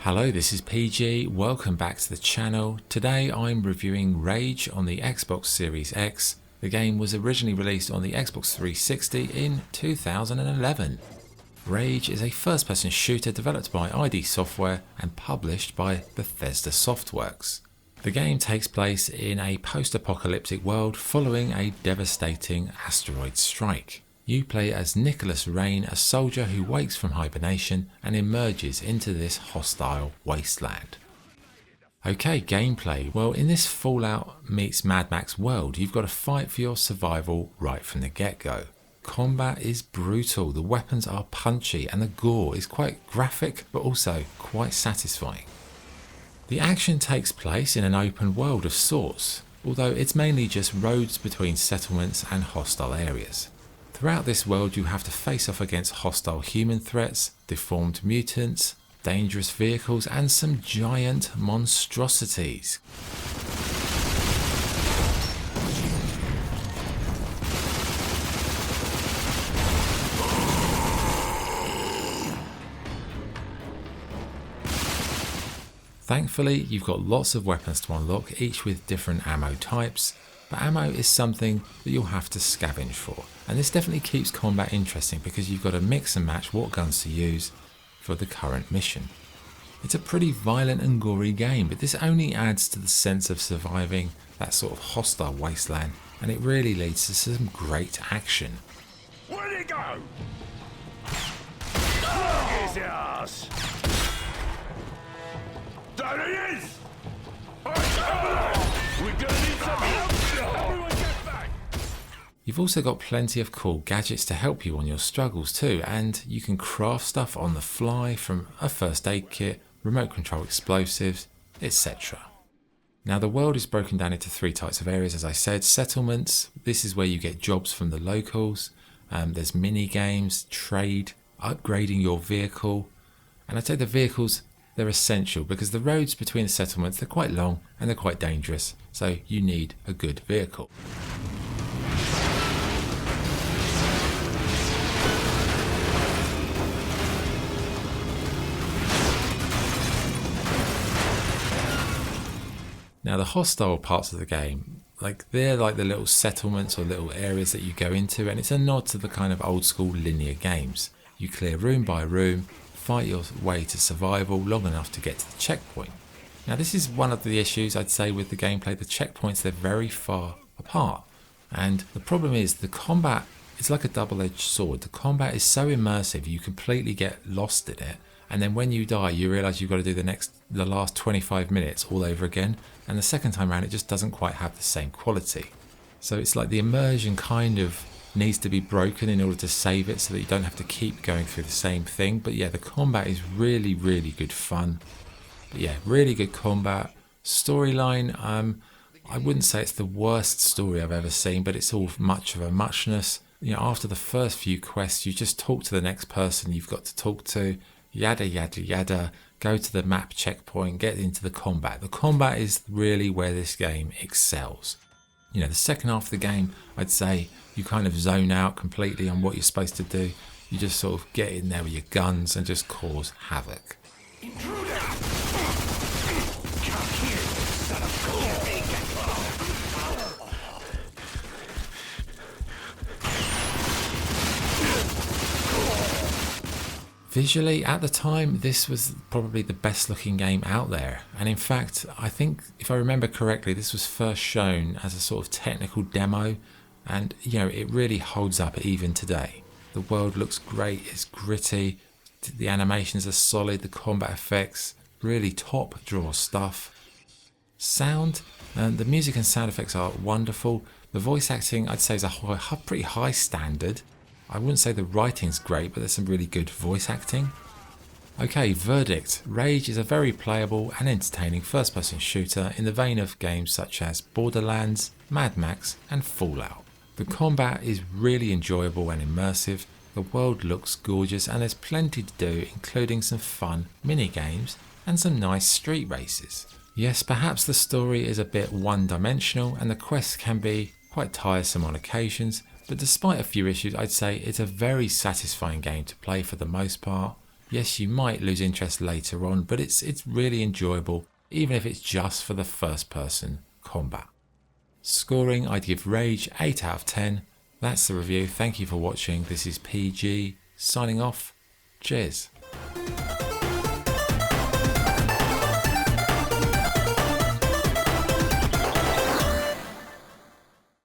Hello, this is PG, welcome back to the channel. Today I'm reviewing Rage on the Xbox Series X. The game was originally released on the Xbox 360 in 2011. Rage is a first-person shooter developed by ID Software and published by Bethesda Softworks. The game takes place in a post-apocalyptic world following a devastating asteroid strike. You play as Nicholas Rain, a soldier who wakes from hibernation and emerges into this hostile wasteland. Okay, gameplay. Well, in this Fallout meets Mad Max world, you've got to fight for your survival right from the get-go. Combat is brutal, the weapons are punchy, and the gore is quite graphic but also quite satisfying. The action takes place in an open world of sorts, although it's mainly just roads between settlements and hostile areas. Throughout this world you have to face off against hostile human threats, deformed mutants, dangerous vehicles and some giant monstrosities. Thankfully you've got lots of weapons to unlock, each with different ammo types. But ammo is something that you'll have to scavenge for, and this definitely keeps combat interesting because you've got to mix and match what guns to use for the current mission. It's a pretty violent and gory game, but this only adds to the sense of surviving that sort of hostile wasteland, and it really leads to some great action. Where'd it go? Look his ass! There he is! We're gonna need some help! Everyone get back! You've also got plenty of cool gadgets to help you on your struggles too, and you can craft stuff on the fly from a first aid kit, remote control explosives, etc. Now the world is broken down into three types of areas, as I said. Settlements, this is where you get jobs from the locals. There's mini games, trade, upgrading your vehicle, and I'd say the vehicles, they're essential because the roads between the settlements, they're quite long and they're quite dangerous, so you need a good vehicle. Now the hostile parts of the game, they're like the little settlements or little areas that you go into, and it's a nod to the kind of old school linear games. You clear room by room, fight your way to survival long enough to get to the checkpoint. Now this is one of the issues I'd say with the gameplay. The checkpoints, they're very far apart, and the problem is the combat, it's like a double-edged sword. The combat is so immersive you completely get lost in it, and then when you die you realise you've got to do the last 25 minutes all over again, and the second time around it just doesn't quite have the same quality. So it's like the immersion kind of needs to be broken in order to save it so that you don't have to keep going through the same thing. But yeah, the combat is really good fun. But yeah, really good combat. Storyline, I wouldn't say it's the worst story I've ever seen, but it's all much of a muchness. You know, after the first few quests you just talk to the next person you've got to talk to, yada yada yada, go to the map checkpoint, get into the combat. The combat is really where this game excels. You know, the second half of the game, I'd say you kind of zone out completely on what you're supposed to do. You just sort of get in there with your guns and just cause havoc. Intruder! Come here, son of a Visually, at the time, this was probably the best looking game out there. And in fact, I think, if I remember correctly, this was first shown as a sort of technical demo. And, you know, it really holds up even today. The world looks great, it's gritty, the animations are solid, the combat effects, really top draw stuff. Sound, the music and sound effects are wonderful. The voice acting, I'd say, is a pretty high standard. I wouldn't say the writing's great, but there's some really good voice acting. Okay, verdict. Rage is a very playable and entertaining first-person shooter in the vein of games such as Borderlands, Mad Max and Fallout. The combat is really enjoyable and immersive, the world looks gorgeous and there's plenty to do, including some fun mini-games and some nice street races. Yes, perhaps the story is a bit one-dimensional and the quests can be quite tiresome on occasions, but despite a few issues, I'd say it's a very satisfying game to play for the most part. Yes, you might lose interest later on, but it's really enjoyable, even if it's just for the first person combat. Scoring, I'd give Rage 8 out of 10. That's the review. Thank you for watching. This is PG signing off. Cheers.